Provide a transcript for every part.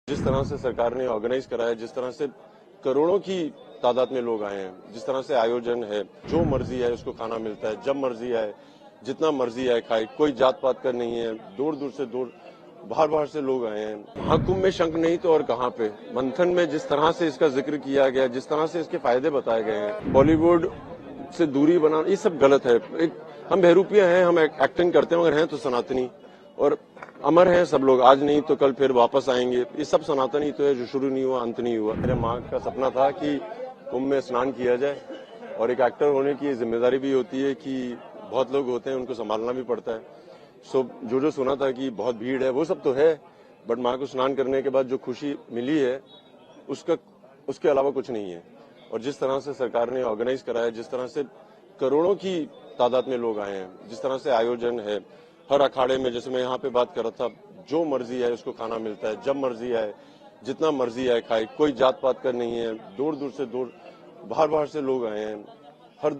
जिस तरह से सरकार ने ऑर्गेनाइज करा है, जिस तरह से करोड़ों की तादाद में लोग आए हैं, जिस तरह से आयोजन है, जो मर्जी है उसको खाना मिलता है, जब मर्जी आए, जितना मर्जी आए खाए, कोई जात पात का नहीं है, दूर दूर से दूर बाहर बाहर से लोग आए हैं। महाकुंभ में शंख नहीं तो और कहाँ पे। मंथन में जिस तरह से इसका जिक्र किया गया, जिस तरह से इसके फायदे बताए गए हैं, बॉलीवुड से दूरी बनाना, ये सब गलत है। हम बहरूपिया हैं, हम एक्टिंग करते हैं, मगर हैं तो सनातनी और अमर हैं सब लोग। आज नहीं तो कल फिर वापस आएंगे। ये सब सनातनी तो है, जो शुरू नहीं हुआ अंत नहीं हुआ। मेरे माँ का सपना था कि कुंभ में स्नान किया जाए, और एक एक्टर होने की जिम्मेदारी भी होती है कि बहुत लोग होते हैं, उनको संभालना भी पड़ता है। सो जो सुना था कि बहुत भीड़ है, वो सब तो है, बट माँ को स्नान करने के बाद जो खुशी मिली है उसके अलावा कुछ नहीं है। और जिस तरह से सरकार ने ऑर्गेनाइज करा है, जिस तरह से करोड़ों की तादाद में लोग आए हैं, जिस तरह से आयोजन है, हर अखाड़े में, जैसे मैं यहाँ पे बात कर रहा था, जो मर्जी है उसको खाना मिलता है, जब मर्जी आए, जितना मर्जी आए खाए, कोई जात पात का नहीं है, दूर दूर से दूर बाहर बाहर से लोग आए हैं, हर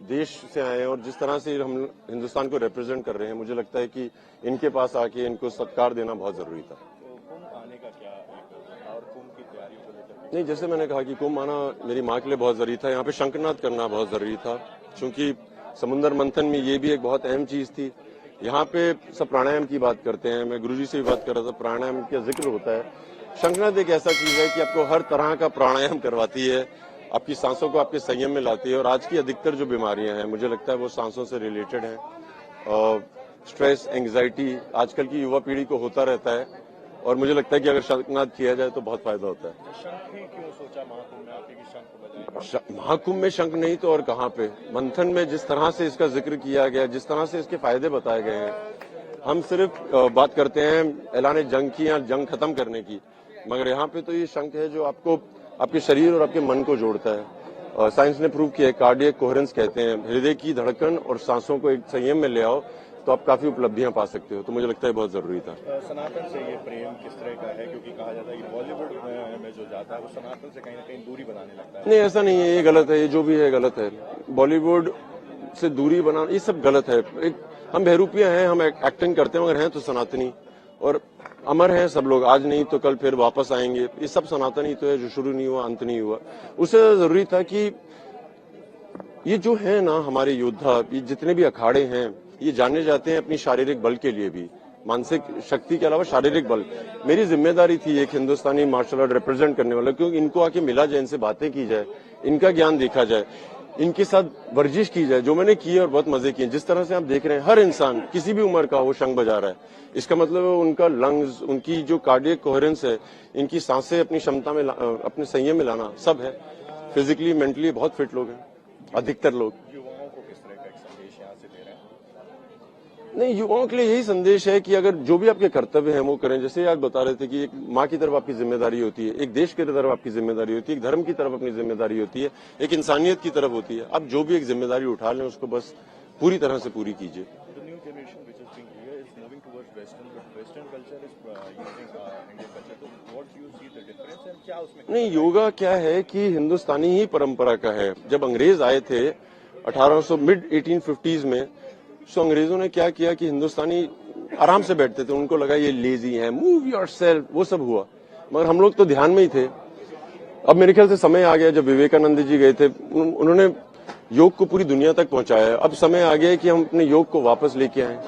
देश से आए हैं। और जिस तरह से हम हिंदुस्तान को रिप्रेजेंट कर रहे हैं, मुझे लगता है कि इनके पास आके इनको सत्कार देना बहुत जरूरी था। कुंभ आने का क्या और कुंभ की तैयारियों को लेकर? नहीं, जैसे मैंने कहा कि कुंभ आना मेरी माँ के लिए बहुत जरूरी था। यहाँ पे शंखनाद करना बहुत जरूरी था, क्योंकि समुद्र मंथन में ये भी एक बहुत अहम चीज थी। यहाँ पे सब प्राणायाम की बात करते हैं, मैं गुरुजी से भी बात कर रहा था, प्राणायाम का जिक्र होता है। शंखनाद एक ऐसा चीज है कि आपको हर तरह का प्राणायाम करवाती है, आपकी सांसों को आपके संयम में लाती है। और आज की अधिकतर जो बीमारियां हैं, मुझे लगता है वो सांसों से रिलेटेड हैं। स्ट्रेस, एंग्जाइटी आजकल की युवा पीढ़ी को होता रहता है, और मुझे लगता है कि अगर शंखनाद किया जाए तो बहुत फायदा होता है। शंख ही क्यों सोचा महाकुंभ में आपके कि शंख को बजाएं? महाकुंभ में शंख नहीं तो और कहाँ पे। मंथन में जिस तरह से इसका जिक्र किया गया, जिस तरह से इसके फायदे बताए गए हैं, हम सिर्फ बात करते हैं ऐलान जंग की या जंग खत्म करने की, मगर यहाँ पे तो ये शंख है जो आपको आपके शरीर और आपके मन को जोड़ता है। साइंस ने प्रूव किया है, कार्डियक कोहेरेंस कहते हैं, हृदय की धड़कन और सांसों को एक संयम में ले आओ तो आप काफी उपलब्धियां पा सकते हो। तो मुझे लगता है बहुत जरूरी था। सनातन से ये प्रेम किस तरह का है, क्योंकि कहा जाता है कि बॉलीवुड में जो जाता है वो सनातन से कहीं ना कहीं दूरी बनाने लगता है। नहीं, ऐसा नहीं है, ये गलत है, ये जो भी है गलत है। बॉलीवुड से दूरी बनाना, ये सब गलत है। हम बहरूपिया हैं, हम एक्टिंग करते हैं, मगर हैं तो सनातनी और अमर हैं सब लोग। आज नहीं तो कल फिर वापस आएंगे। ये सब सनातनी तो है, जो शुरू नहीं हुआ अंत नहीं हुआ। उससे जरूरी था कि ये जो है ना हमारे योद्धा, ये जितने भी अखाड़े हैं, ये जाने जाते हैं अपनी शारीरिक बल के लिए भी, मानसिक शक्ति के अलावा शारीरिक बल। मेरी जिम्मेदारी थी एक हिंदुस्तानी मार्शल आर्ट रिप्रेजेंट करने वाला, क्योंकि इनको आके मिला जाए, इनसे बातें की जाए, इनका ज्ञान देखा जाए, इनके साथ वर्जिश की जाए, जो मैंने की है और बहुत मजे किए। जिस तरह से आप देख रहे हैं, हर इंसान किसी भी उम्र का वो शंख बजा रहा है। इसका मतलब उनका लंग्स, उनकी जो कार्डियक कोहेरेंस है, इनकी सांसें अपनी क्षमता में अपने संयम में लाना, सब है। फिजिकली मेंटली बहुत फिट लोग हैं, अधिकतर लोग। युवाओं को किस तरह का एक संदेश यहाँ से दे रहे हैं? नहीं, युवाओं के लिए यही संदेश है कि अगर जो भी आपके कर्तव्य हैं वो करें। जैसे आज बता रहे थे कि एक माँ की तरफ आपकी जिम्मेदारी होती है, एक देश की तरफ आपकी जिम्मेदारी होती है, एक धर्म की तरफ अपनी जिम्मेदारी होती है, एक इंसानियत की तरफ होती है। आप जो भी एक जिम्मेदारी उठा लें, उसको बस पूरी तरह से पूरी कीजिए। नहीं, योगा क्या है कि हिंदुस्तानी ही परंपरा का है। जब अंग्रेज आए थे 1800 मिड 1850s में, तो अंग्रेजों ने क्या किया कि हिंदुस्तानी आराम से बैठते थे, उनको लगा ये लेजी है, मूव योरसेल्फ, वो सब हुआ। मगर हम लोग तो ध्यान में ही थे। अब मेरे ख्याल से समय आ गया, जब विवेकानंद जी गए थे, उन्होंने योग को पूरी दुनिया तक पहुंचाया है। अब समय आ गया है कि हम अपने योग को वापस लेके आए।